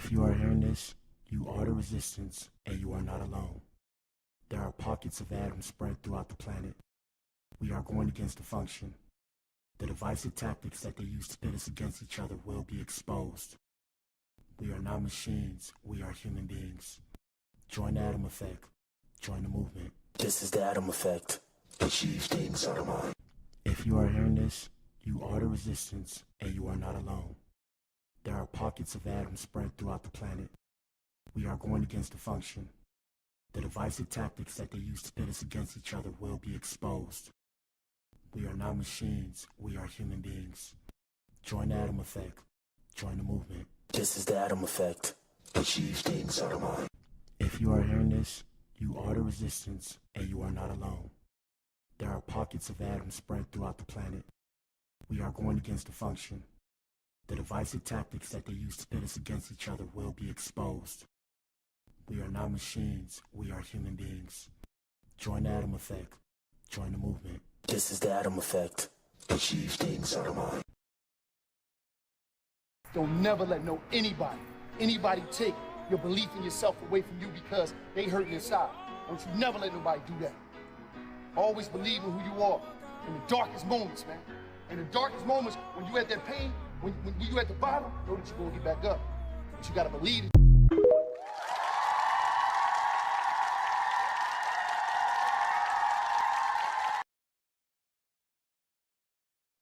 If you are hearing this, you are the resistance, and you are not alone. There are pockets of atoms spread throughout the planet. We are going against the function. The divisive tactics that they use to pit us against each other will be exposed. We are not machines, we are human beings. Join the Atom Effect. Join the movement. This is the Atom Effect. Achieve things out of mind. If you are hearing this, you are the resistance, and you are not alone. There are pockets of atoms spread throughout the planet. We are going against the function. The divisive tactics that they use to pit us against each other will be exposed. We are not machines, we are human beings. Join the Atom Effect. Join the movement. This is the Atom Effect. Achieve things out of mind. If you are hearing this, you are the resistance, and you are not alone. There are pockets of atoms spread throughout the planet. We are going against the function. The divisive tactics that they use to pit us against each other will be exposed. We are not machines, we are human beings. Join the Atom Effect. Join the movement. This is the Atom Effect. Achieve things out of mind. Don't never let anybody take your belief in yourself away from you because they hurting inside. Don't you never let nobody do that. Always believe in who you are in the darkest moments, man. In the darkest moments, when you at that pain, when you at the bottom, know that you're gonna get back up. But you gotta believe it.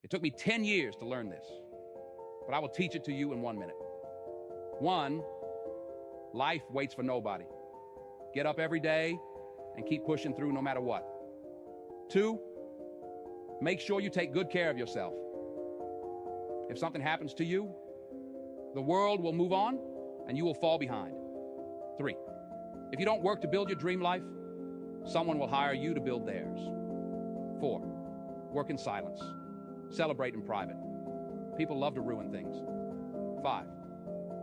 It took me 10 years to learn this, but I will teach it to you in 1 minute. 1, life waits for nobody. Get up every day and keep pushing through no matter what. 2, make sure you take good care of yourself. If something happens to you, the world will move on and you will fall behind. 3, if you don't work to build your dream life, someone will hire you to build theirs. 4, work in silence. Celebrate in private. People love to ruin things. 5,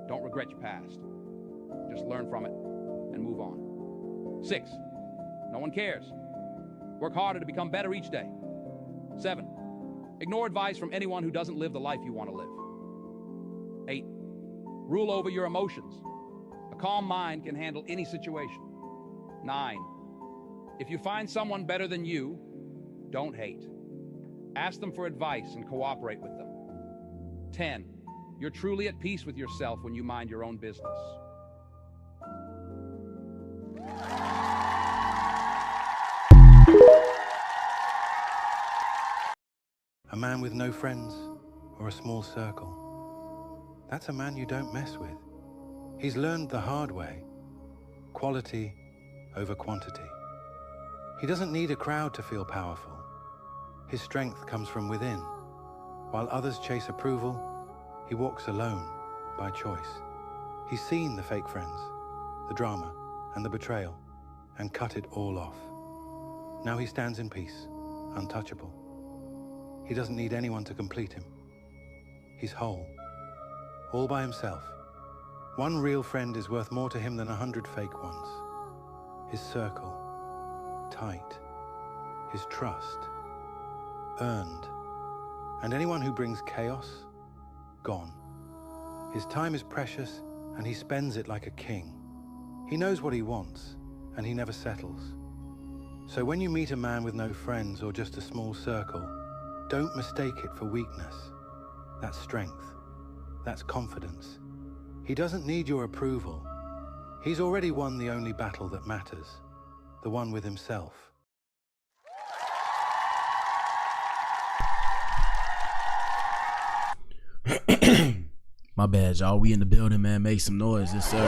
don't regret your past. Just learn from it and move on. 6, no one cares. Work harder to become better each day. 7, ignore advice from anyone who doesn't live the life you want to live. 8, rule over your emotions. A calm mind can handle any situation. 9, if you find someone better than you, don't hate. Ask them for advice and cooperate with them. 10, you're truly at peace with yourself when you mind your own business. A man with no friends or a small circle. That's a man you don't mess with. He's learned the hard way. Quality over quantity. He doesn't need a crowd to feel powerful. His strength comes from within. While others chase approval, he walks alone by choice. He's seen the fake friends, the drama and the betrayal, and cut it all off. Now he stands in peace, untouchable. He doesn't need anyone to complete him. He's whole, all by himself. One real friend is worth more to him than 100 fake ones. His circle, tight. His trust, earned. And anyone who brings chaos, gone. His time is precious, and he spends it like a king. He knows what he wants, and he never settles. So when you meet a man with no friends or just a small circle, don't mistake it for weakness. That's strength. That's confidence. He doesn't need your approval. He's already won the only battle that matters, the one with himself. My bad, y'all. We in the building, man. Make some noise. Yes, sir.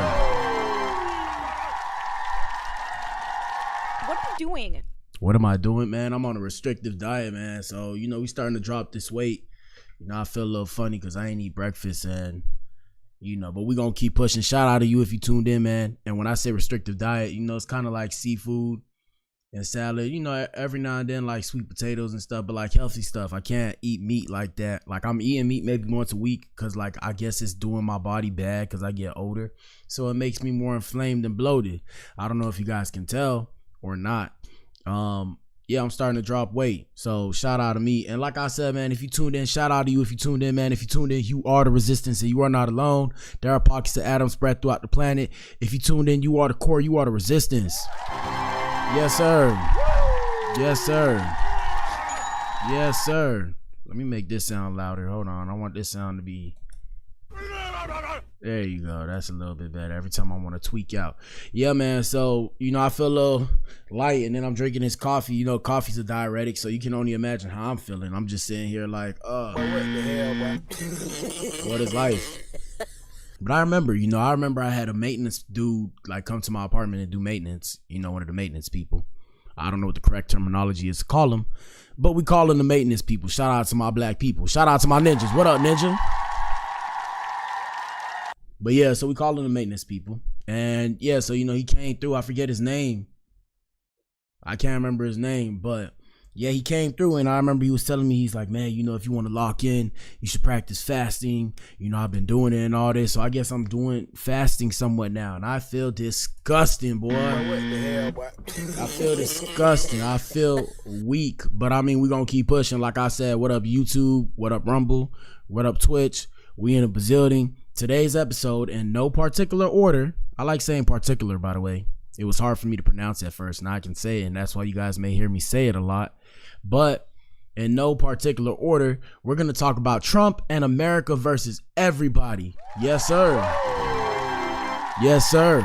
What are you doing? What am I doing, man? I'm on a restrictive diet, man. So, we starting to drop this weight. I feel a little funny because I ain't eat breakfast and, but we going to keep pushing. Shout out to you if you tuned in, man. And when I say restrictive diet, it's kind of like seafood and salad, every now and then like sweet potatoes and stuff, but like healthy stuff. I can't eat meat like that. Like I'm eating meat maybe once a week because like I guess it's doing my body bad because I get older. So it makes me more inflamed and bloated. I don't know if you guys can tell or not. yeah, I'm starting to drop weight. So shout out to me. And like I said, man, if you tuned in, shout out to you. If you tuned in, man, if you tuned in, you are the resistance and you are not alone. There are pockets of atoms spread throughout the planet. If you tuned in, you are the core, you are the resistance. Yes, sir. Yes, sir. Yes, sir. Let me make this sound louder. Hold on. I want this sound to be... There you go. That's a little bit better. Every time I want to tweak out. Yeah, man. So, you know, I feel a little light and then I'm drinking this coffee. You know, coffee's a diuretic, so you can only imagine how I'm feeling. I'm just sitting here like, what the hell, bro? What is life? But I remember I had a maintenance dude like come to my apartment and do maintenance. You know, one of the maintenance people. I don't know what the correct terminology is to call them, but we call them the maintenance people. Shout out to my black people. Shout out to my ninjas. What up, ninja? But yeah, so we call them the maintenance people. And yeah, so, you know, he came through. I forget his name. I can't remember his name, but yeah, he came through and I remember he was telling me, he's like, man, you know, if you want to lock in, you should practice fasting. You know, I've been doing it and all this. So I guess I'm doing fasting somewhat now. And I feel disgusting, boy. What the hell, boy? I feel disgusting. I feel weak. But I mean, we're going to keep pushing. Like I said, what up YouTube? What up Rumble? What up Twitch? We in a bazillion. Today's episode, in no particular order. I like saying particular, by the way. It was hard for me to pronounce at first. Now I can say it, and that's why you guys may hear me say it a lot. But in no particular order, we're going to talk about Trump and America versus everybody. Yes, sir. Yes, sir.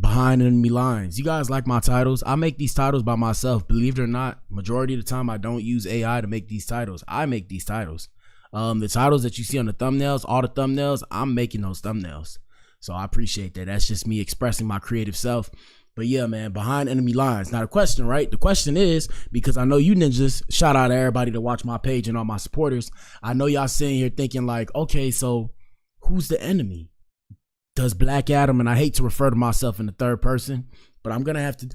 Behind enemy lines. You guys like my titles? I make these titles by myself. Believe it or not, majority of the time I don't use AI to make these titles. I make these titles. The titles that you see on the thumbnails, all the thumbnails, I'm making those thumbnails. So I appreciate that. That's just me expressing my creative self. But yeah, man, behind enemy lines. Now the question, right? The question is, because I know you ninjas, shout out to everybody to watch my page and all my supporters. I know y'all sitting here thinking like, okay, so who's the enemy? Does Black Adam, and I hate to refer to myself in the third person, but I'm going to have to,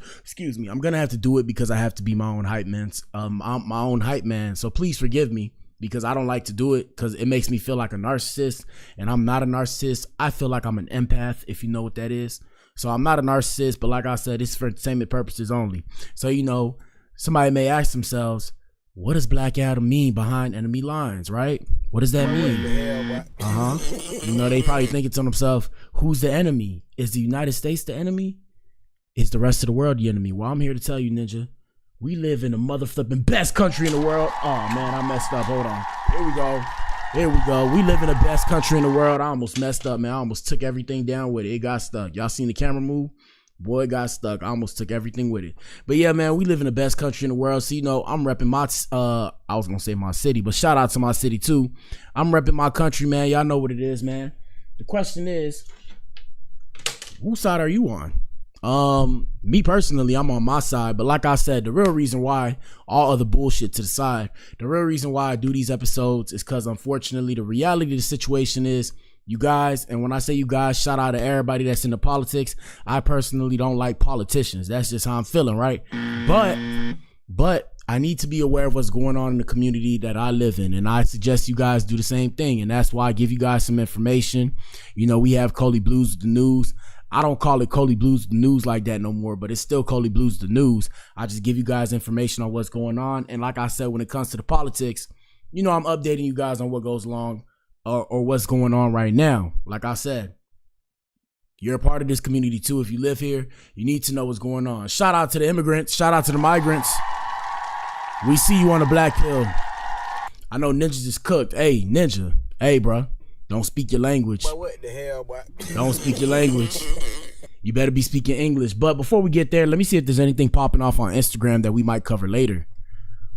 I'm going to have to do it because I have to be my own hype man. I'm my own hype man. So please forgive me. Because I don't like to do it because it makes me feel like a narcissist, and I'm not a narcissist. I feel like I'm an empath, if you know what that is. So I'm not a narcissist, but like I said, it's for entertainment purposes only. So, you know, somebody may ask themselves, what does Black Adam mean behind enemy lines, right? What does that mean? You know, they probably thinking to themselves, who's the enemy? Is the United States the enemy? Is the rest of the world the enemy? Well, I'm here to tell you, ninja. We live in the motherfucking best country in the world. Oh, man, I messed up. Hold on. Here we go. Here we go. We live in the best country in the world. I almost messed up, man. I almost took everything down with it. It got stuck. Y'all seen the camera move? Boy, it got stuck. I almost took everything with it. But yeah, man, we live in the best country in the world. So, you know, I'm repping my, I was going to say my city, but shout out to my city too. I'm repping my country, man. Y'all know what it is, man. The question is, whose side are you on? Me personally, I'm on my side, but like I said, the real reason why, all other bullshit to the side, the real reason why I do these episodes is because unfortunately the reality of the situation is, you guys, and when I say you guys, shout out to everybody that's into politics. I personally don't like politicians. That's just how I'm feeling, right? But I need to be aware of what's going on in the community that I live in, and I suggest you guys do the same thing, and that's why I give you guys some information. You know, we have Coley Blues the News. I don't call it Coley Blues the News like that no more, but it's still Coley Blues the News. I just give you guys information on what's going on. And like I said, when it comes to the politics, you know, I'm updating you guys on what goes along or what's going on right now. Like I said, you're a part of this community too. If you live here, you need to know what's going on. Shout out to the immigrants. Shout out to the migrants. We see you on the Blac Pill. I know Ninja just cooked. Hey, Ninja. Hey, bro. Don't speak your language. But what the hell, boy? Don't speak your language. You better be speaking English. But before we get there, let me see if there's anything popping off on Instagram that we might cover later.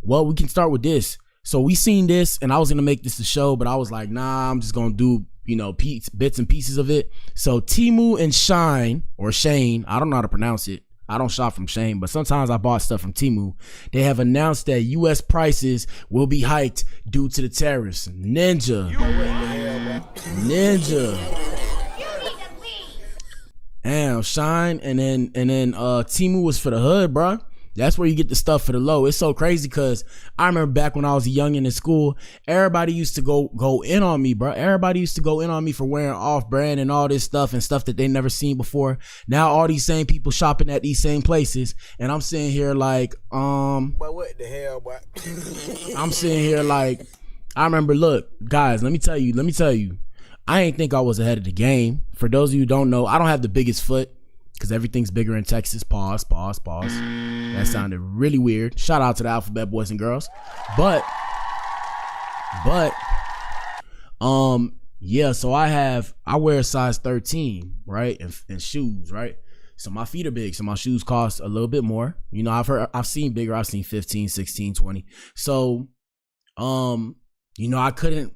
Well, we can start with this. So we seen this, and I was going to make this a show, but I was like, nah, I'm just going to do, you know, bits and pieces of it. So Temu and Shine, or Shane, I don't know how to pronounce it. I don't shop from Shane, but sometimes I bought stuff from Temu. They have announced that U.S. prices will be hiked due to the tariffs. Ninja. Damn, Shine, and then Temu was for the hood, bruh. That's where you get the stuff for the low. It's so crazy because I remember back when I was a youngin' in school, everybody used to go in on me, bro. Everybody used to go in on me for wearing off-brand and all this stuff and stuff that they never seen before. Now all these same people shopping at these same places, and I'm sitting here like, But what the hell, boy? I'm sitting here like, I remember, look, guys, let me tell you, I ain't think I was ahead of the game. For those of you who don't know, I don't have the biggest foot because everything's bigger in Texas. Pause. That sounded really weird. Shout out to the alphabet boys and girls. But, yeah, so I wear a size 13, right? And shoes, right? So my feet are big, so my shoes cost a little bit more. You know, I've seen bigger. I've seen 15, 16, 20. So, you know, I could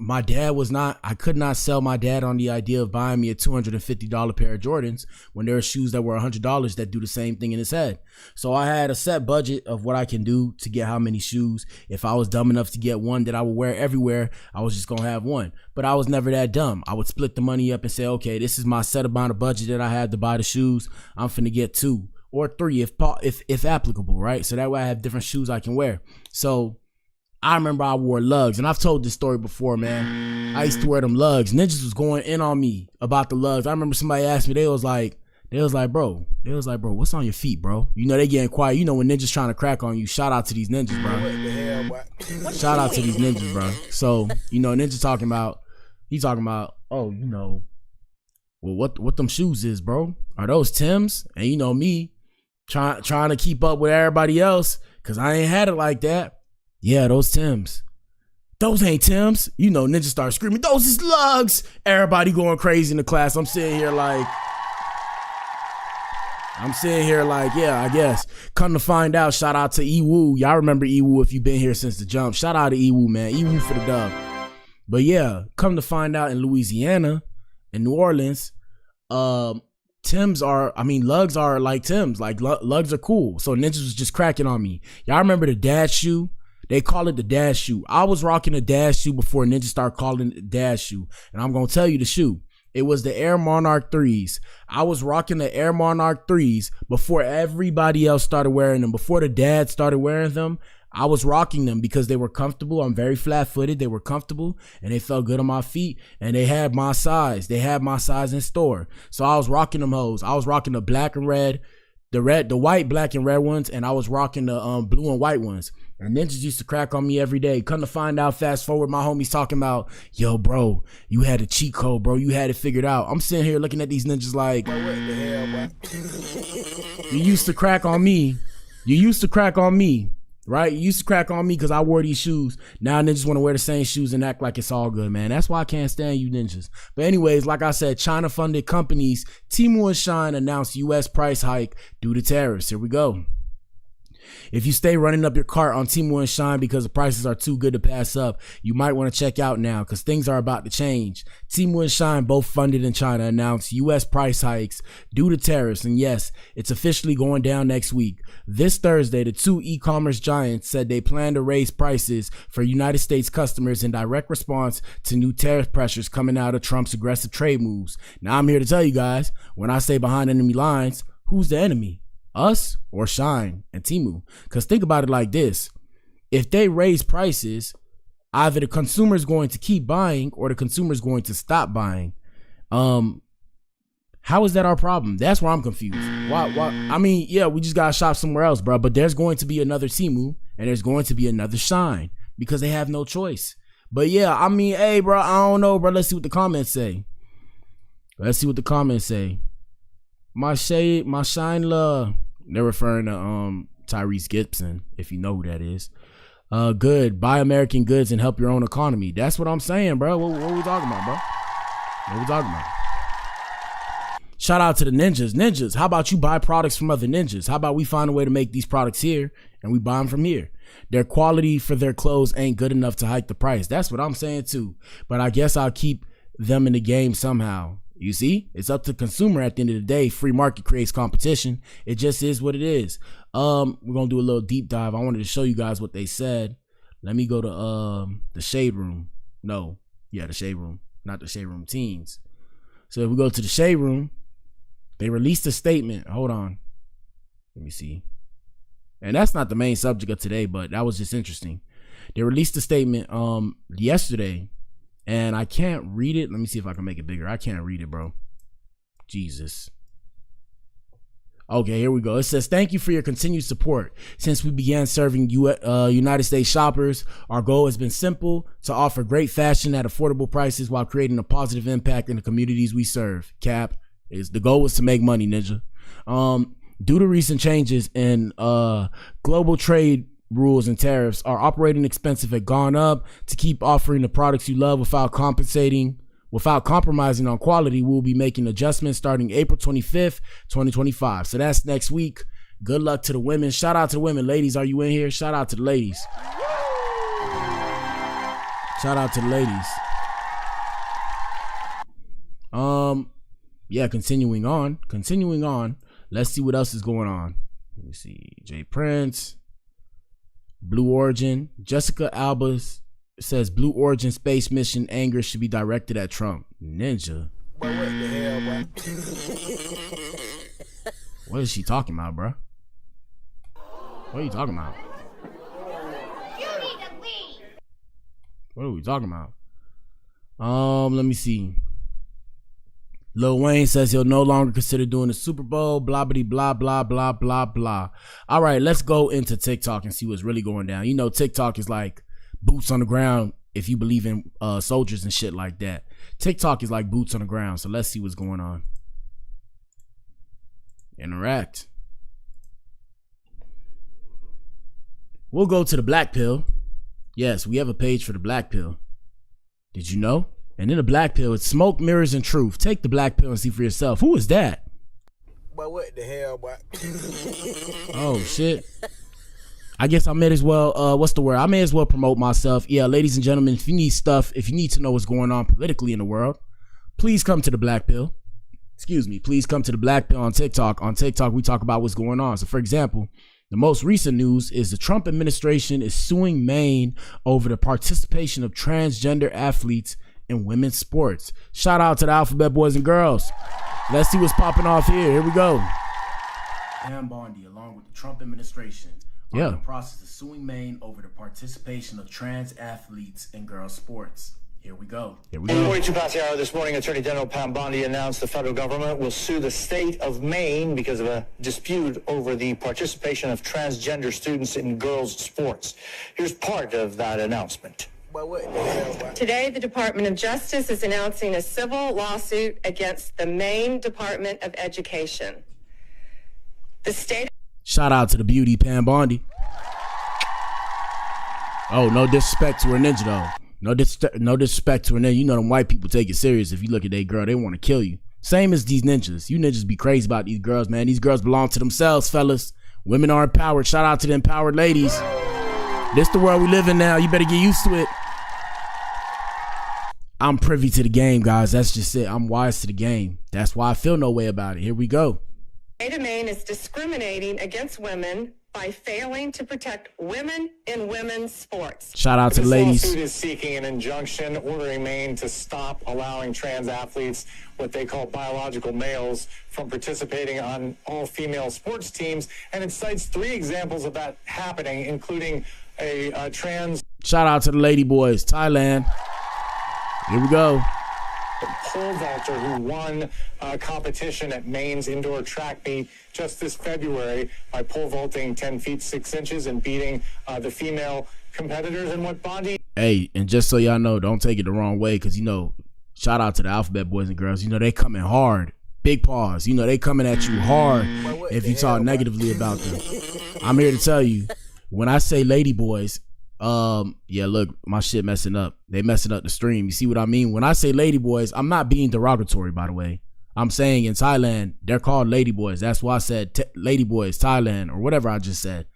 not sell my dad on the idea of buying me a $250 pair of Jordans when there are shoes that were $100 that do the same thing in his head. So I had a set budget of what I can do to get how many shoes. If I was dumb enough to get one that I would wear everywhere, I was just going to have one. But I was never that dumb. I would split the money up and say, okay, this is my set amount of budget that I had to buy the shoes. I'm finna get 2 or 3 if applicable, right? So that way I have different shoes I can wear. So I remember I wore lugs, and I've told this story before, man. I used to wear them lugs. Ninjas was going in on me about the lugs. I remember somebody asked me, they was like, bro, what's on your feet, bro? You know, they getting quiet. You know, when ninjas trying to crack on you, shout out to these ninjas, bro. What the hell, boy? Shout out to these ninjas, bro. So, you know, ninja talking about, oh, you know, well, what them shoes is, bro? Are those Timbs? And you know me, trying to keep up with everybody else, because I ain't had it like that. Yeah, those Timbs. Those ain't Timbs. You know, ninja start screaming, those is lugs. Everybody going crazy in the class. I'm sitting here like, yeah, I guess. Come to find out, shout out to Ewu. Y'all remember Ewu if you've been here since the jump. Shout out to Ewu, man. Ewu for the dub. But yeah, come to find out in Louisiana, in New Orleans, lugs are like Timbs. Like lugs are cool. So ninjas was just cracking on me. Y'all remember the dad shoe? They call it the dad shoe. I was rocking a dad shoe before ninjas started calling it the dad shoe. And I'm going to tell you the shoe. It was the Air Monarch 3s. I was rocking the Air Monarch 3s before everybody else started wearing them. Before the dads started wearing them, I was rocking them because they were comfortable. I'm very flat-footed. They were comfortable and they felt good on my feet, and they had my size. They had my size in store. So I was rocking them hoes. I was rocking the black and red, the white, black, and red ones, and I was rocking the blue and white ones. And ninjas used to crack on me every day. Come to find out, fast forward, my homies talking about, yo, bro, you had a cheat code, bro. You had it figured out. I'm sitting here looking at these ninjas like, What the hell, boy? you used to crack on me. Right? You used to crack on me because I wore these shoes. Now ninjas want to wear the same shoes and act like it's all good, man. That's why I can't stand you ninjas. But anyways, like I said, China-funded companies, Temu and Shine announced U.S. price hike due to tariffs. Here we go. If you stay running up your cart on Temu and Shine because the prices are too good to pass up, you might want to check out now because things are about to change. Temu and Shine, both funded in China, announced U.S. price hikes due to tariffs. And yes, it's officially going down next week. This Thursday, the two e-commerce giants said they plan to raise prices for United States customers in direct response to new tariff pressures coming out of Trump's aggressive trade moves. Now, I'm here to tell you guys, when I say behind enemy lines, who's the enemy? Us or Shine and Temu? Because think about it like this. If they raise prices, either the consumer is going to keep buying or the consumer is going to stop buying. How is that our problem? That's where I'm confused. Why? I mean, yeah, we just gotta shop somewhere else, bro. But there's going to be another Temu and there's going to be another Shine because they have no choice. But yeah, I mean, hey, bro, I don't know, bro. Let's see what the comments say. My Shine love. They're referring to Tyrese Gibson, if you know who that is. Good. Buy American goods and help your own economy. That's what I'm saying, bro. What we talking about, bro? What we talking about? Shout out to the ninjas. Ninjas, how about you buy products from other ninjas? How about we find a way to make these products here and we buy them from here? Their quality for their clothes ain't good enough to hike the price. That's what I'm saying too. But I guess I'll keep them in the game somehow. You see, it's up to the consumer at the end of the day. Free market creates competition. It just is what it is. We're going to do a little deep dive. I wanted to show you guys what they said. Let me go to the Shade Room. No, yeah, the Shade Room, not the Shade Room Teens. So if we go to the Shade Room, they released a statement. Hold on. Let me see. And that's not the main subject of today, but that was just interesting. They released a statement yesterday, and I can't read it. Let me see if I can make it bigger. I can't read it, bro. Jesus. Okay, here we go. It says, thank you for your continued support. Since we began serving United States shoppers, our goal has been simple: to offer great fashion at affordable prices while creating a positive impact in the communities we serve. Cap. The goal was to make money, Ninja. Due to recent changes in global trade rules and tariffs, our operating expenses have gone up. To keep offering the products you love without compromising on quality, we'll be making adjustments starting April 25th, 2025. So that's next week. Good luck to the women. Shout out to the women. Ladies, are you in here? Shout out to the ladies. Shout out to the ladies. Yeah, continuing on. Let's see what else is going on. Let me see. Jay Prince, Blue Origin. Jessica Alba says Blue Origin space mission anger should be directed at Trump. Ninja. Boy, what the hell, boy? What is she talking about, bro? What are you talking about? You need to leave. What are we talking about? Let me see. Lil Wayne says he'll no longer consider doing the Super Bowl, blah, blah, blah, blah, blah, blah, blah. All right, let's go into TikTok and see what's really going down. You know, TikTok is like boots on the ground if you believe in soldiers and shit like that. TikTok is like boots on the ground, so let's see what's going on. Interact. We'll go to the Blac Pill. Yes, we have a page for the Blac Pill. Did you know? And in the Blac Pill, it's smoke, mirrors, and truth. Take the Blac Pill and see for yourself. Who is that? Boy, what the hell, boy? Oh, shit. I guess I may as well, what's the word? I may as well promote myself. Yeah, ladies and gentlemen, if you need to know what's going on politically in the world, please come to the Blac Pill. Excuse me, please come to the Blac Pill on TikTok. On TikTok, we talk about what's going on. So, for example, the most recent news is the Trump administration is suing Maine over the participation of transgender athletes in women's sports. Shout out to the Alphabet Boys and Girls. Let's see what's popping off here. Here we go. Pam Bondi, along with the Trump administration, are in the process of suing Maine over the participation of trans athletes in girls' sports. Here we go. In 42 past the hour this morning, Attorney General Pam Bondi announced the federal government will sue the state of Maine because of a dispute over the participation of transgender students in girls' sports. Here's part of that announcement. Boy, what the hell, boy? Today, the Department of Justice is announcing a civil lawsuit against the Maine Department of Education. The state... Shout out to the beauty, Pam Bondi. Oh, no disrespect to her, ninja, though. No disrespect to her ninja. You know them white people take it serious. If you look at their girl, they want to kill you. Same as these ninjas. You ninjas be crazy about these girls, man. These girls belong to themselves, fellas. Women are empowered. Shout out to the empowered ladies. This the world we live in now. You better get used to it. I'm privy to the game, guys. That's just it. I'm wise to the game. That's why I feel no way about it. Here we go. The state of Maine is discriminating against women by failing to protect women in women's sports. Shout out to the ladies. This lawsuit is seeking an injunction ordering Maine to stop allowing trans athletes, what they call biological males, from participating on all-female sports teams. And it cites 3 examples of that happening, including a trans... Shout out to the lady boys, Thailand. Here we go. Pole vaulter who won a competition at Maine's indoor track meet just this February by pole vaulting 10 feet 6 inches and beating the female competitors. And what Bondi... Hey, and just so y'all know, don't take it the wrong way, because, you know, shout out to the Alphabet Boys and Girls. You know, they coming hard. Big pause. You know, they coming at you hard if you talk negatively about them. I'm here to tell you, when I say lady boys... yeah, look, my shit messing up. They messing up the stream. You see what I mean? When I say lady boys, I'm not being derogatory, by the way. I'm saying in Thailand, they're called lady boys. That's why I said lady boys, Thailand, or whatever I just said.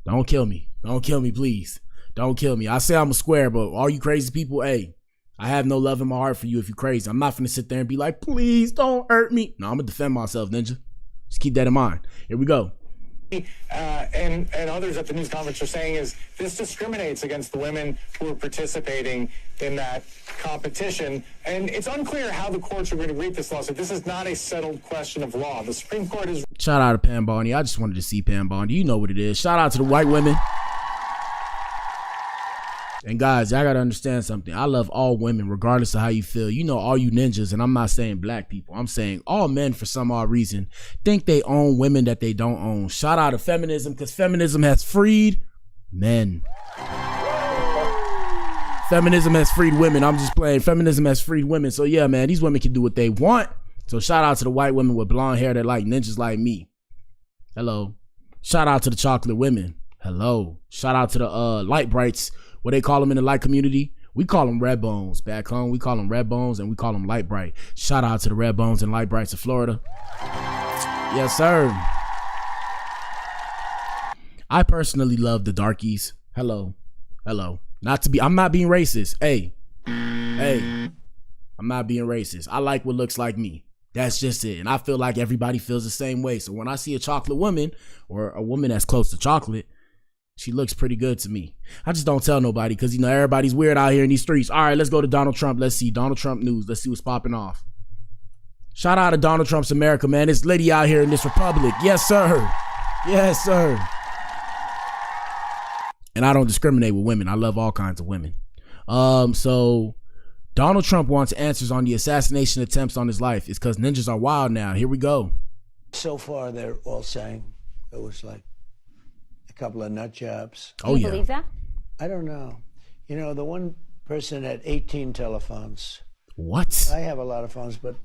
Don't kill me. Don't kill me, please. Don't kill me. I say I'm a square, but all you crazy people, hey, I have no love in my heart for you if you're crazy. I'm not finna sit there and be like, please don't hurt me. No, I'm gonna defend myself, ninja. Just keep that in mind. Here we go. And others at the news conference are saying is this discriminates against the women who are participating in that competition. And it's unclear how the courts are going to read this lawsuit. This is not a settled question of law. The Supreme Court is... Shout out to Pam Bondi. I just wanted to see Pam Bondi. You know what it is. Shout out to the white women. And guys, I gotta understand something. I love all women, regardless of how you feel. You know, all you ninjas, and I'm not saying black people. I'm saying all men, for some odd reason, think they own women that they don't own. Shout out to feminism, because feminism has freed men. Feminism has freed women. I'm just playing. Feminism has freed women. So yeah, man, these women can do what they want. So shout out to the white women with blonde hair that like ninjas like me. Hello. Shout out to the chocolate women. Hello. Shout out to the light brights. What they call them in the light community? We call them red bones. Back home, we call them red bones, and we call them light bright. Shout out to the red bones and light brights of Florida. Yes, sir. I personally love the darkies. Hello. Hello. I'm not being racist. Hey, I'm not being racist. I like what looks like me. That's just it. And I feel like everybody feels the same way. So when I see a chocolate woman, or a woman that's close to chocolate, she looks pretty good to me. I just don't tell nobody because, you know, everybody's weird out here in these streets. All right, let's go to Donald Trump. Let's see Donald Trump news. Let's see what's popping off. Shout out to Donald Trump's America, man. This lady out here in this republic. Yes, sir. Yes, sir. And I don't discriminate with women. I love all kinds of women. So Donald Trump wants answers on the assassination attempts on his life. It's because ninjas are wild now. Here we go. So far, they're all saying it was like a couple of nut jobs. Oh, yeah. Do you believe that? I don't know. You know, the one person had 18 telephones. What? I have a lot of phones, but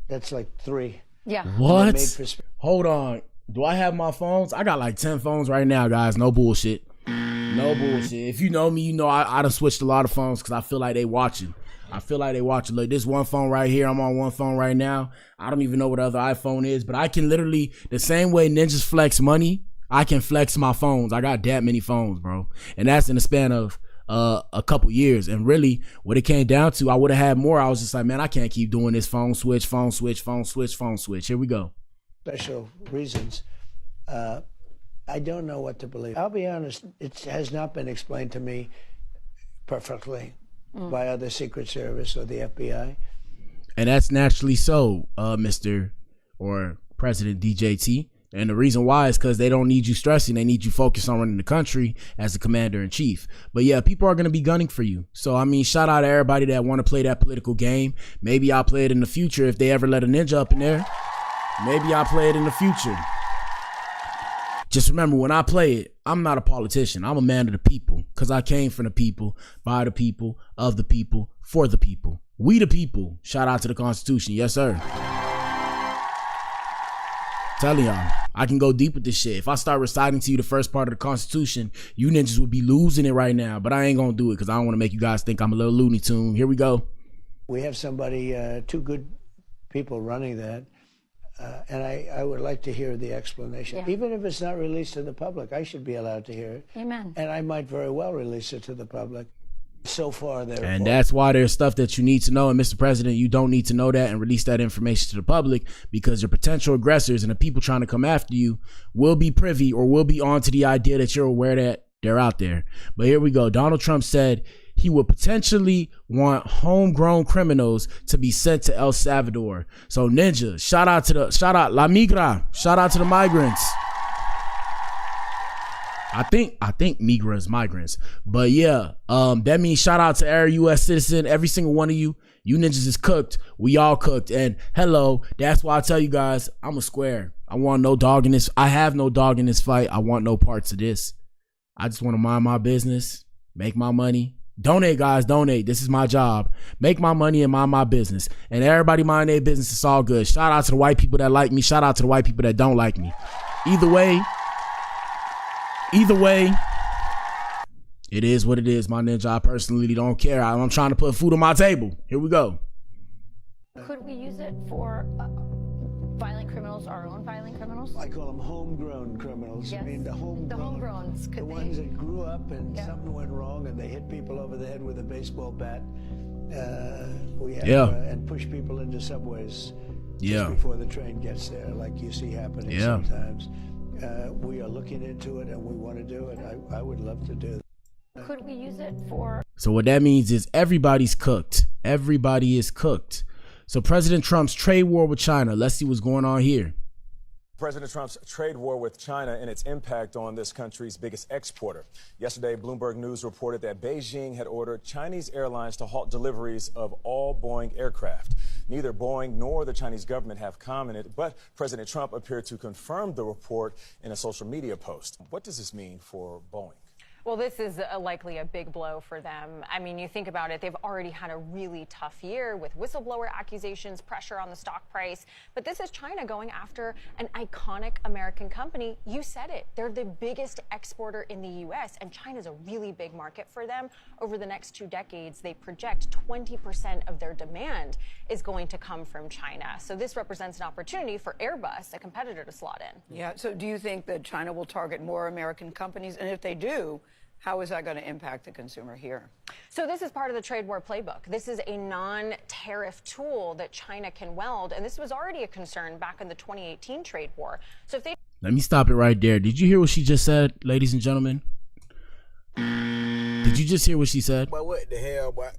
that's like 3. Yeah. What? Hold on. Do I have my phones? I got like 10 phones right now, guys. No bullshit. No bullshit. If you know me, you know I done switched a lot of phones because I feel like they watching. Look, this one phone right here. I'm on one phone right now. I don't even know what other iPhone is, but I can literally, the same way ninjas flex money, I can flex my phones. I got that many phones, bro. And that's in the span of a couple years. And really, what it came down to, I would have had more. I was just like, man, I can't keep doing this phone switch, phone switch, phone switch, phone switch. Here we go. Special reasons. I don't know what to believe. I'll be honest, it has not been explained to me perfectly by other Secret Service or the FBI. And that's naturally so, Mr. or President DJT. And the reason why is because they don't need you stressing. They need you focused on running the country as the commander-in-chief. But yeah, people are going to be gunning for you. So, I mean, shout out to everybody that want to play that political game. Maybe I'll play it in the future if they ever let a ninja up in there. Maybe I'll play it in the future. Just remember, when I play it, I'm not a politician. I'm a man of the people because I came from the people, by the people, of the people, for the people. We the people. Shout out to the Constitution. Yes, sir. Telling y'all, I can go deep with this shit. If I start reciting to you the first part of the Constitution, you ninjas would be losing it right now. But I ain't going to do it because I don't want to make you guys think I'm a little Looney Tune. Here we go. We have somebody, 2 good people running that. And I would like to hear the explanation. Yeah. Even if it's not released to the public, I should be allowed to hear it. Amen. And I might very well release it to the public. So far, they're... And that's why there's stuff that you need to know. And Mr. President, you don't need to know that and release that information to the public because your potential aggressors and the people trying to come after you will be privy or will be on to the idea that you're aware that they're out there. But here we go. Donald Trump said he would potentially want homegrown criminals to be sent to El Salvador. So ninja, shout out La Migra, shout out to the migrants. I think Migra is migrants, but yeah, that means shout out to every U.S. citizen, every single one of you. You ninjas is cooked. We all cooked. And hello, that's why I tell you guys, I'm a square. I want no dog in this. I have no dog in this fight. I want no parts of this. I just want to mind my business, make my money. Donate, guys, donate. This is my job. Make my money and mind my business. And everybody mind their business. It's all good. Shout out to the white people that like me. Shout out to the white people that don't like me. Either way, it is what it is, my ninja. I personally don't care. I'm trying to put food on my table. Here we go. Could we use it for violent criminals, our own violent criminals? I call them homegrown criminals. Yes. I mean, the homegrowns. The ones that grew up and something went wrong and they hit people over the head with a baseball bat. We have, and push people into subways just before the train gets there, like you see happening sometimes. We are looking into it and we want to do it. I would love to do that. Could we use it for... So what that means is everybody's cooked. Everybody is cooked. So President Trump's trade war with China. Let's see what's going on here. President Trump's trade war with China and its impact on this country's biggest exporter. Yesterday, Bloomberg News reported that Beijing had ordered Chinese airlines to halt deliveries of all Boeing aircraft. Neither Boeing nor the Chinese government have commented, but President Trump appeared to confirm the report in a social media post. What does this mean for Boeing? Well, this is likely a big blow for them. I mean, you think about it, they've already had a really tough year with whistleblower accusations, pressure on the stock price. But this is China going after an iconic American company. You said it. They're the biggest exporter in the U.S., and China's a really big market for them. Over the next 2 decades, they project 20% of their demand is going to come from China. So this represents an opportunity for Airbus, a competitor, to slot in. Yeah, so do you think that China will target more American companies? And if they do, how is that going to impact the consumer here? So this is part of the trade war playbook. This is a non-tariff tool that China can weld, and this was already a concern back in the 2018 trade war. So if they... Let me stop it right there. Did you hear what she just said, ladies and gentlemen? Did you just hear what she said? But what the hell, boy?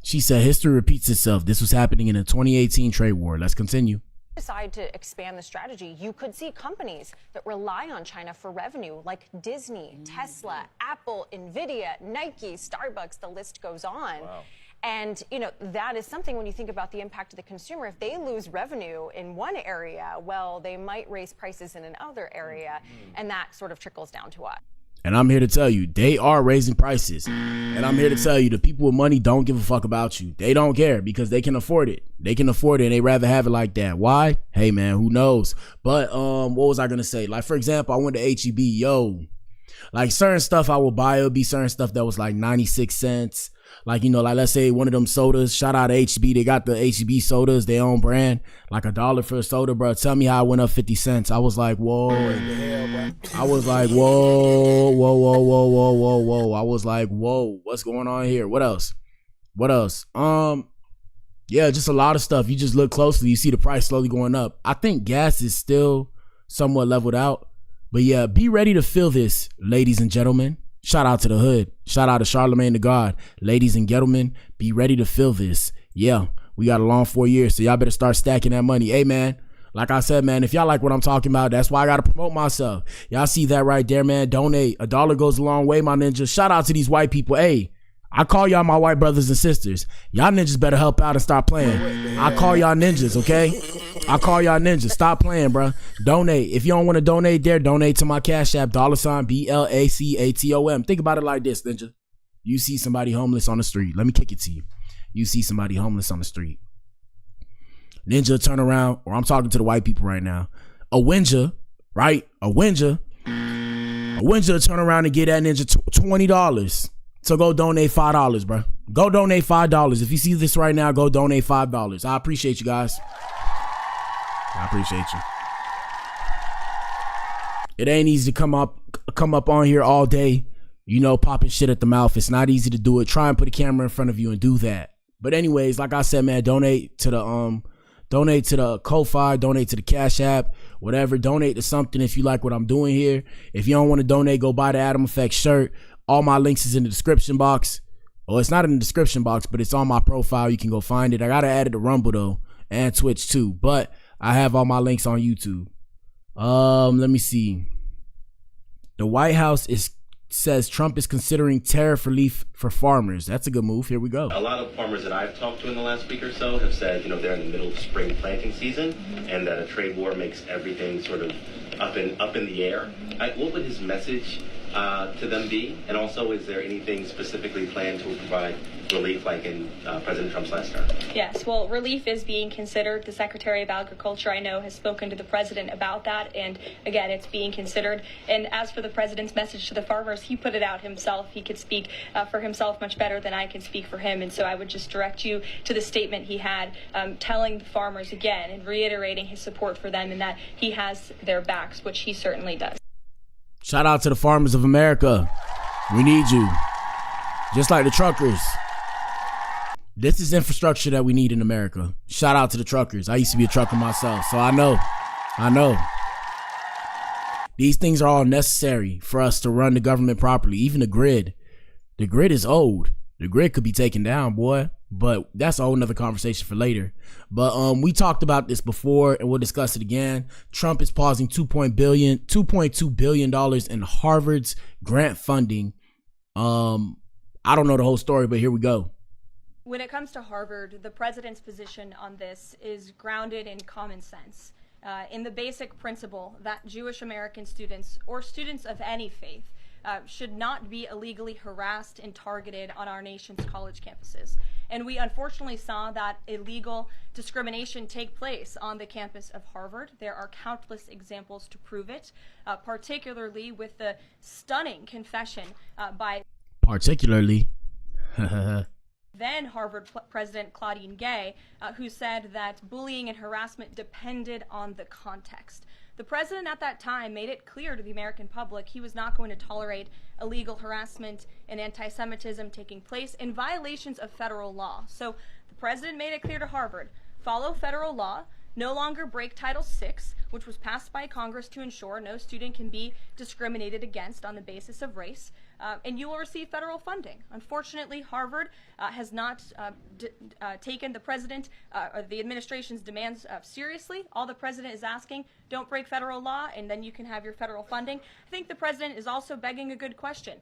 She said history repeats itself. This was happening in the 2018 trade war. Let's continue. Decide to expand the strategy, you could see companies that rely on China for revenue, like Disney, Tesla, Apple, Nvidia, Nike, Starbucks, the list goes on. Wow. And, you know, that is something when you think about the impact of the consumer. If they lose revenue in one area, well, they might raise prices in another area, and that sort of trickles down to us. And I'm here to tell you, they are raising prices. And I'm here to tell you, the people with money don't give a fuck about you. They don't care because they can afford it. They can afford it and they rather have it like that. Why? Hey, man, who knows? But what was I going to say? Like, for example, I went to HEB. Yo, like certain stuff I would buy, it would be certain stuff that was like 96 cents. Like, you know, like let's say one of them sodas, shout out to HEB. They got the HEB sodas, their own brand, like $1 for a soda, bro. Tell me how it went up 50 cents. I was like, whoa. I was like, whoa, whoa, whoa, whoa, whoa, whoa, whoa. I was like, whoa, what's going on here? What else? What else? Yeah, just a lot of stuff. You just look closely, you see the price slowly going up. I think gas is still somewhat leveled out. But yeah, be ready to feel this, ladies and gentlemen. Shout out to the hood. Shout out to Charlemagne the God. Ladies and gentlemen, be ready to feel this. Yeah, we got a long 4 years, so y'all better start stacking that money. Hey, man, like I said, man, if y'all like what I'm talking about, that's why I got to promote myself. Y'all see that right there, man. Donate. $1 goes a long way, my ninjas. Shout out to these white people. Hey, I call y'all my white brothers and sisters. Y'all ninjas better help out and start playing. I call y'all ninjas, okay? I call y'all ninjas. Stop playing, bro. Donate. If you don't want to donate there, donate to my Cash App, $BLACATOM. Think about it like this, ninja. You see somebody homeless on the street. Let me kick it to you. You see somebody homeless on the street. Ninja turn around, or I'm talking to the white people right now. A Winja, right? A Winja turn around and get that ninja $20. So go donate $5, bro. Go donate $5. If you see this right now, go donate $5. I appreciate you guys. I appreciate you. It ain't easy to come up on here all day, you know, popping shit at the mouth. It's not easy to do it. Try and put a camera in front of you and do that. But anyways, like I said, man, donate to the Ko-Fi, donate to the Cash App, whatever. Donate to something if you like what I'm doing here. If you don't want to donate, go buy the Adam Effect shirt. All my links is in the description box. Well, it's not in the description box, but it's on my profile. You can go find it. I got to add it to Rumble, though, and Twitch, too. But I have all my links on YouTube. Let me see. The White House says Trump is considering tariff relief for farmers. That's a good move. Here we go. A lot of farmers that I've talked to in the last week or so have said, you know, they're in the middle of spring planting season and that a trade war makes everything sort of up in the air. What would his message to them be? And also, is there anything specifically planned to provide relief like in President Trump's last term? Yes, well, relief is being considered. The Secretary of Agriculture, I know, has spoken to the president about that. And again, it's being considered. And as for the president's message to the farmers, he put it out himself. He could speak for himself much better than I can speak for him. And so I would just direct you to the statement he had telling the farmers again and reiterating his support for them and that he has their backs, which he certainly does. Shout out to the farmers of America. We need you. Just like the truckers. This is infrastructure that we need in America. Shout out to the truckers. I used to be a trucker myself, so I know. These things are all necessary for us to run the government properly. Even the grid. The grid is old. The grid could be taken down, boy. but that's a whole nother conversation for later. But we talked about this before, and we'll discuss it again. Trump is pausing $2.2 billion in Harvard's grant funding. I don't know the whole story, but here we go. When it comes to Harvard, the president's position on this is grounded in common sense, in the basic principle that Jewish American students, or students of any faith, should not be illegally harassed and targeted on our nation's college campuses. And we unfortunately saw that illegal discrimination take place on the campus of Harvard. There are countless examples to prove it, particularly with the stunning confession by then Harvard President Claudine Gay, who said that bullying and harassment depended on the context. The president at that time made it clear to the American public he was not going to tolerate illegal harassment and anti-Semitism taking place in violations of federal law. So the president made it clear to Harvard, follow federal law, no longer break Title VI, which was passed by Congress to ensure no student can be discriminated against on the basis of race, and you will receive federal funding. Unfortunately, Harvard has not taken the president or the administration's demands seriously. All the president is asking, don't break federal law, and then you can have your federal funding. I think the president is also begging a good question.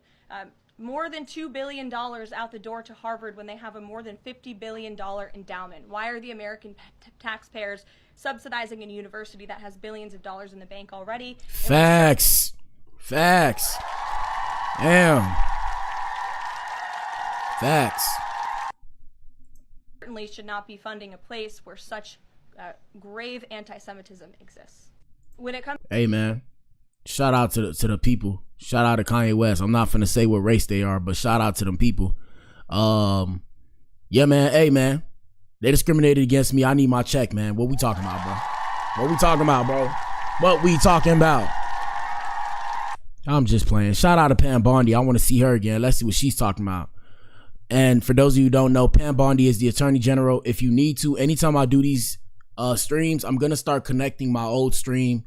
More than $2 billion out the door to Harvard when they have a more than $50 billion endowment. Why are the American taxpayers subsidizing a university that has billions of dollars in the bank already? Facts. Damn. Facts. Certainly should not be funding a place where such grave anti-Semitism exists. When it comes, hey man, shout out to the people. Shout out to Kanye West. I'm not finna say what race they are, but shout out to them people. Yeah man. Hey man, they discriminated against me. I need my check, man. What we talking about, bro? What we talking about? I'm just playing. Shout out to Pam Bondi. I want to see her again. Let's see what she's talking about. And for those of you who don't know, Pam Bondi is the Attorney General. If you need to, anytime I do these streams, I'm going to start connecting my old stream,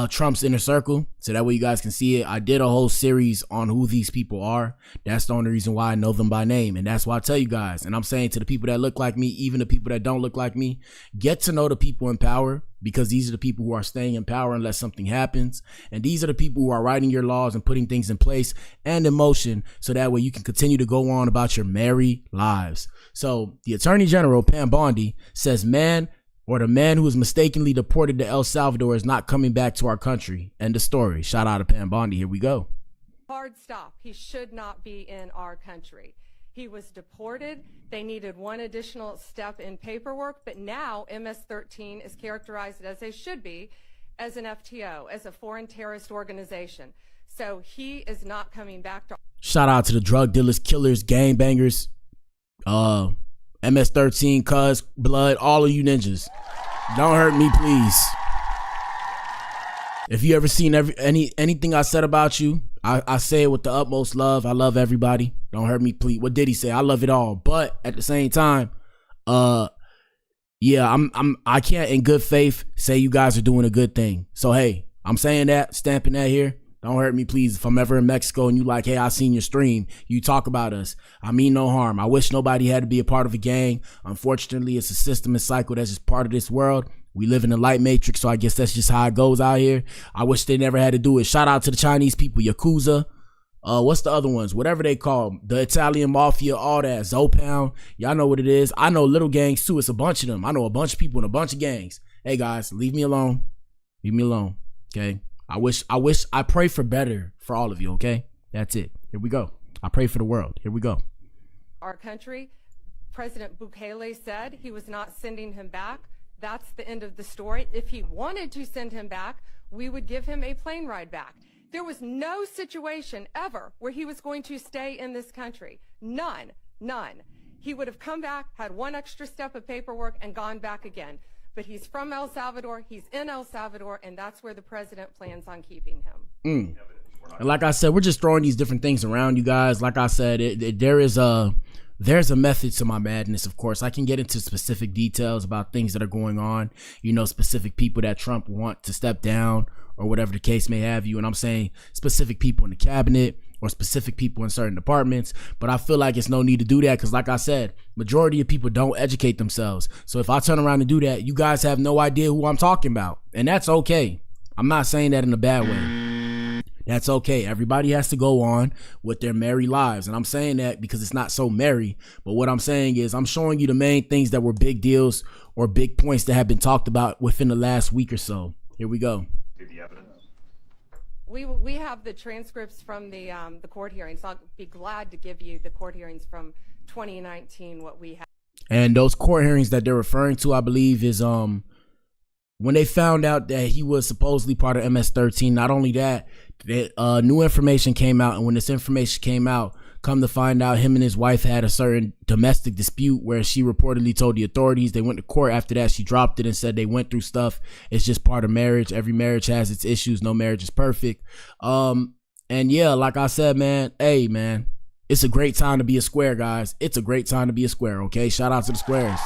Trump's Inner Circle, so that way you guys can see it. I did a whole series on who these people are. That's the only reason why I know them by name. And that's why I tell you guys. And I'm saying to the people that look like me, even the people that don't look like me, get to know the people in power, because these are the people who are staying in power unless something happens. And these are the people who are writing your laws and putting things in place and in motion, so that way you can continue to go on about your merry lives. So the Attorney General, Pam Bondi, says the man who was mistakenly deported to El Salvador is not coming back to our country. End of story. Shout out to Pam Bondi. Here we go. Hard stop. He should not be in our country. He was deported. They needed one additional step in paperwork, but now MS-13 is characterized, as they should be, as an FTO, as a foreign terrorist organization. So he is not coming back to. Shout out to the drug dealers, killers, gangbangers, MS-13, Cuz, Blood, all of you ninjas. Don't hurt me, please. If you ever seen anything I said about you, I say it with the utmost love. I love everybody. Don't hurt me, please. What did he say? I love it all. But at the same time, yeah, I can't in good faith say you guys are doing a good thing. So hey, I'm saying that, stamping that here. Don't hurt me, please. If I'm ever in Mexico and you like, hey, I seen your stream, you talk about us, I mean no harm. I wish nobody had to be a part of a gang. Unfortunately, it's a system and cycle that's just part of this world. We live in a light matrix, so I guess that's just how it goes out here. I wish they never had to do it. Shout out to the Chinese people, Yakuza. What's the other ones? Whatever they call them. The Italian Mafia, all that. Zopound. Y'all know what it is. I know little gangs too. It's a bunch of them. I know a bunch of people in a bunch of gangs. Hey guys, leave me alone. Leave me alone. Okay? I pray for better for all of you, okay? That's it. Here we go. I pray for the world. Here we go. Our country, President Bukele said he was not sending him back. That's the end of the story. If he wanted to send him back, we would give him a plane ride back. There was no situation ever where he was going to stay in this country. None. He would have come back, had one extra step of paperwork, and gone back again. But he's from El Salvador, he's in El Salvador, and that's where the president plans on keeping him. And like I said, we're just throwing these different things around, you guys. Like I said, there's a method to my madness, of course. I can get into specific details about things that are going on, specific people that Trump want to step down or whatever the case may have you. And I'm saying specific people in the cabinet or specific people in certain departments. But I feel like it's no need to do that because, like I said, majority of people don't educate themselves. So if I turn around and do that, you guys have no idea who I'm talking about. And that's okay. I'm not saying that in a bad way. That's okay. Everybody has to go on with their merry lives. And I'm saying that because it's not so merry. But what I'm saying is I'm showing you the main things that were big deals or big points that have been talked about within the last week or so. Here we go. We have the transcripts from the court hearings. I'll be glad to give you the court hearings from 2019, what we have. And those court hearings that they're referring to, I believe, is when they found out that he was supposedly part of MS-13. Not only that, new information came out, and when this information came out, come to find out him and his wife had a certain domestic dispute where she reportedly told the authorities. They went to court. After that, she dropped it and said they went through stuff. It's just part of marriage. Every marriage has its issues. No marriage is perfect. And yeah, like I said, man, hey, man, it's a great time to be a square, guys. It's a great time to be a square, okay? Shout out to the squares.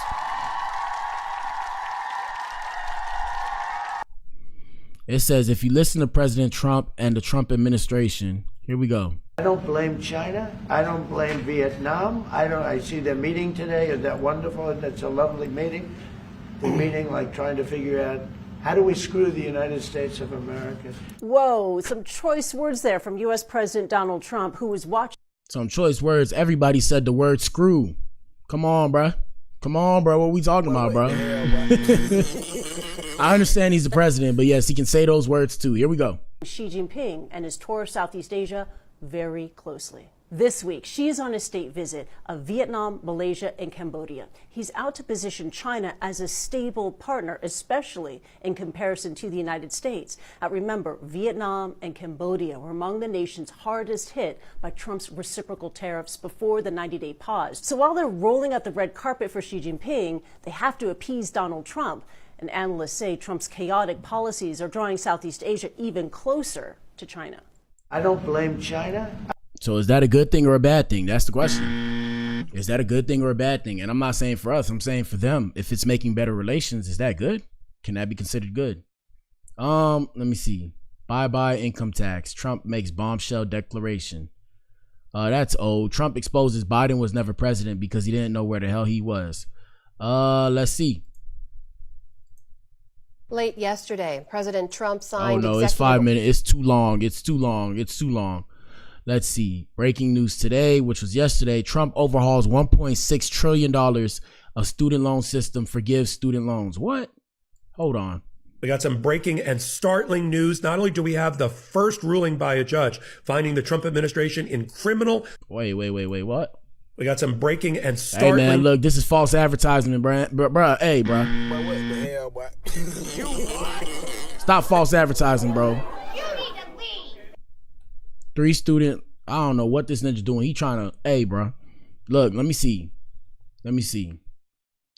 It says, if you listen to President Trump and the Trump administration, here we go. I don't blame China. I don't blame Vietnam. I see their meeting today. Is that wonderful? That's a lovely meeting. They're meeting, like trying to figure out how do we screw the United States of America. Whoa, some choice words there from U.S. President Donald Trump, who was watching. Some choice words. Everybody said the word screw. Come on, bruh. Come on, bro. What we talking about, bro? I understand he's the president, but yes, he can say those words too. Here we go. Xi Jinping and his tour of Southeast Asia very closely. This week, Xi is on a state visit of Vietnam, Malaysia, and Cambodia. He's out to position China as a stable partner, especially in comparison to the United States. Remember, Vietnam and Cambodia were among the nations hardest hit by Trump's reciprocal tariffs before the 90-day pause. So while they're rolling out the red carpet for Xi Jinping, they have to appease Donald Trump. And analysts say Trump's chaotic policies are drawing Southeast Asia even closer to China. I don't blame China. So is that a good thing or a bad thing? That's the question. Is that a good thing or a bad thing? And I'm not saying for us, I'm saying for them. If it's making better relations, is that good? Can that be considered good? Let me see. Bye-bye income tax. Trump makes bombshell declaration. That's old. Trump exposes Biden was never president because he didn't know where the hell he was. Let's see. Late yesterday, President Trump signed. Oh no, it's 5 minutes. It's too long. It's too long. It's too long. Let's see. Breaking news today, which was yesterday. Trump overhauls $1.6 trillion of student loan system, forgives student loans. What? Hold on. We got some breaking and startling news. Not only do we have the first ruling by a judge finding the Trump administration in criminal. Wait, what? We got some breaking and startling. Hey man, look, this is false advertisement, bro. Hey, bro. Bro, what the hell, boy? Stop false advertising, bro. You need to leave. 3 student. I don't know what this ninja doing. He trying to. Hey, bro. Look, let me see.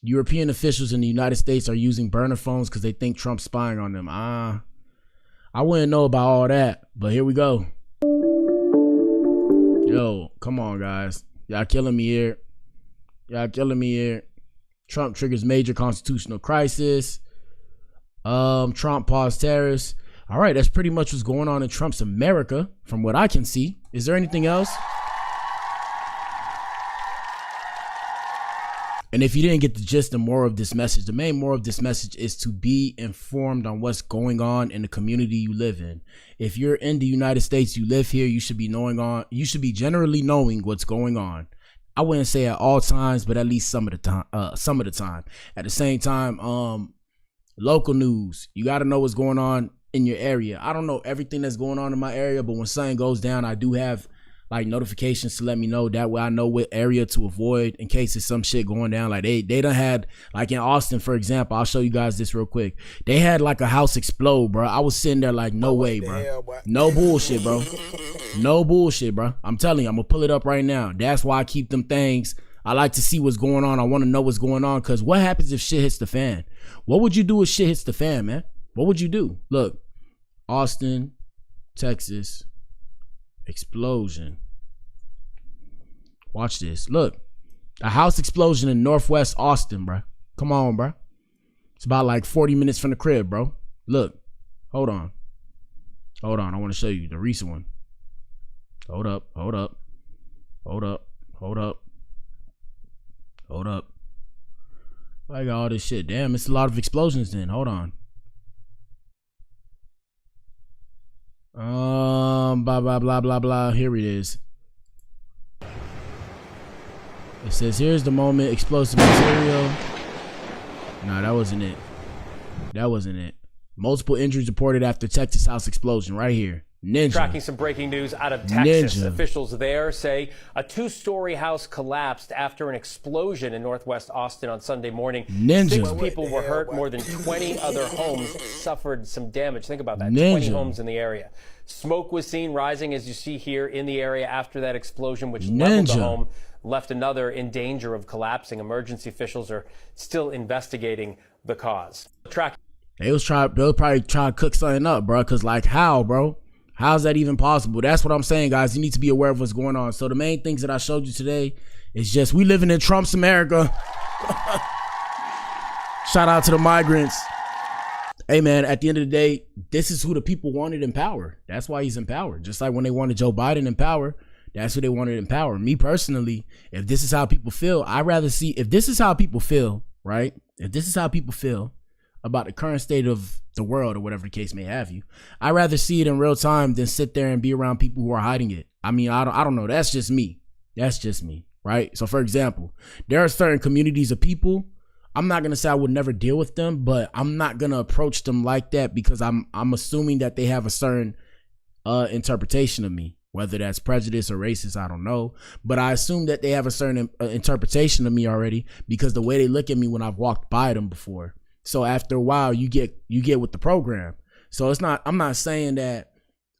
European officials in the United States are using burner phones because they think Trump's spying on them. I wouldn't know about all that, but here we go. Yo, come on, guys. Y'all killing me here. Trump triggers major constitutional crisis. Trump paused tariffs. All right, that's pretty much what's going on in Trump's America, from what I can see. Is there anything else? And if you didn't get the gist and moral of this message, the main moral of this message is to be informed on what's going on in the community you live in. If you're in the United States, you live here, you should be generally knowing what's going on. I wouldn't say at all times, but at least some of the time. At the same time, local news, you got to know what's going on in your area. I don't know everything that's going on in my area, but when something goes down, I do have like notifications to let me know. That way I know what area to avoid in case there's some shit going down. Like they done had, like in Austin, for example, I'll show you guys this real quick. They had like a house explode, bro. I was sitting there like, no way, bro. No bullshit, bro. No bullshit, bro. I'm telling you, I'm gonna pull it up right now. That's why I keep them things. I like to see what's going on. I want to know what's going on, because what happens if shit hits the fan? What would you do if shit hits the fan, man? What would you do? Look, Austin, Texas, explosion. Watch this. Look, a house explosion in Northwest Austin, bro. Come on, bro. It's about like 40 minutes from the crib, bro. Look, hold on. I want to show you the recent one. Hold up. I got all this shit. Damn, it's a lot of explosions then. Hold on. Blah, blah, blah, blah, blah. Here it is. It says, here's the moment, explosive material. Nah, that wasn't it. Multiple injuries reported after Texas house explosion right here. Ninja. Tracking some breaking news out of Texas. Ninja. Officials there say a two-story house collapsed after an explosion in northwest Austin on Sunday morning. Ninja. 6 people were hurt. More than 20 other homes suffered some damage. Think about that. Ninja. 20 homes in the area. Smoke was seen rising, as you see here, in the area after that explosion, which leveled the home, left another in danger of collapsing. Emergency officials are still investigating the cause. They was probably trying to cook something up, bro. Cause like how, bro? How's that even possible? That's what I'm saying, guys. You need to be aware of what's going on. So the main things that I showed you today is just we living in Trump's America. Shout out to the migrants. Hey, man, at the end of the day, this is who the people wanted in power. That's why he's in power. Just like when they wanted Joe Biden in power, that's who they wanted in power. Me personally, if this is how people feel, I'd rather see, if this is how people feel, right? If this is how people feel about the current state of the world or whatever the case may have you, I'd rather see it in real time than sit there and be around people who are hiding it. I mean, I don't know. That's just me. Right? So for example, there are certain communities of people, I'm not going to say I would never deal with them, but I'm not going to approach them like that because I'm assuming that they have a certain interpretation of me, whether that's prejudice or racist, I don't know. But I assume that they have a certain interpretation of me already because the way they look at me when I've walked by them before. So after a while, you get with the program. So I'm not saying that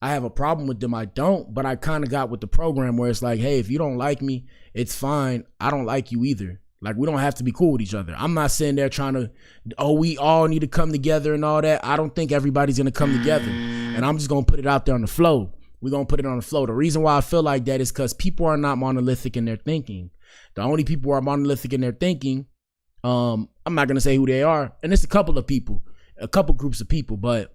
I have a problem with them. I don't, but I kind of got with the program where it's like, hey, if you don't like me, it's fine. I don't like you either. Like, we don't have to be cool with each other. I'm not sitting there trying to, we all need to come together and all that. I don't think everybody's going to come together. And I'm just going to put it out there on the flow. We're going to put it on the flow. The reason why I feel like that is because people are not monolithic in their thinking. The only people who are monolithic in their thinking, I'm not going to say who they are. And it's a couple groups of people. But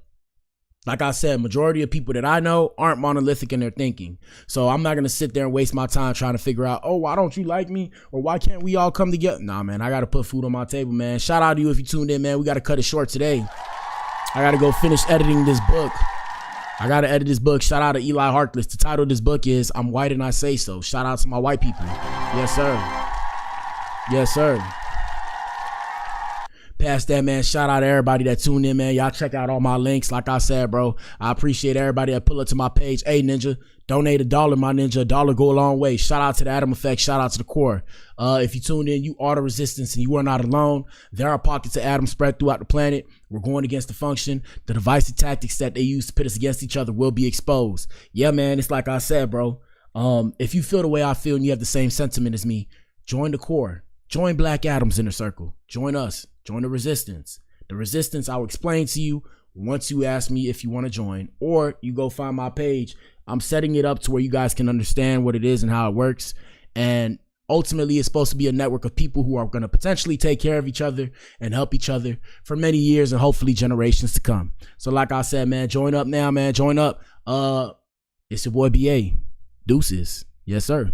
like I said, majority of people that I know aren't monolithic in their thinking. So I'm not going to sit there and waste my time trying to figure out, why don't you like me? Or why can't we all come together? Nah, man, I got to put food on my table, man. Shout out to you if you tuned in, man. We got to cut it short today. I got to go finish editing this book. I got to edit this book. Shout out to Eli Harkless. The title of this book is I'm White and I Say So. Shout out to my white people. Yes, sir. Yes, sir. Past that, man, shout out to everybody that tuned in, man. Y'all check out all my links. Like I said, bro, I appreciate everybody that pull up to my page. Hey, Ninja, donate $1, my Ninja. $1 go a long way. Shout out to the Atom Effect. Shout out to the Core. If you tuned in, you are the resistance and you are not alone. There are pockets of atoms spread throughout the planet. We're going against the function. The divisive tactics that they use to pit us against each other will be exposed. Yeah, man, it's like I said, bro. If you feel the way I feel and you have the same sentiment as me, join the Core. Join Black Adam's Inner Circle. Join us. Join the resistance. The resistance I'll explain to you once you ask me if you want to join, or you go find my page. I'm setting it up to where you guys can understand what it is and how it works. And ultimately, it's supposed to be a network of people who are going to potentially take care of each other and help each other for many years and hopefully generations to come. So like I said, man, join up now, man. Join up. It's your boy BA. Deuces. Yes, sir.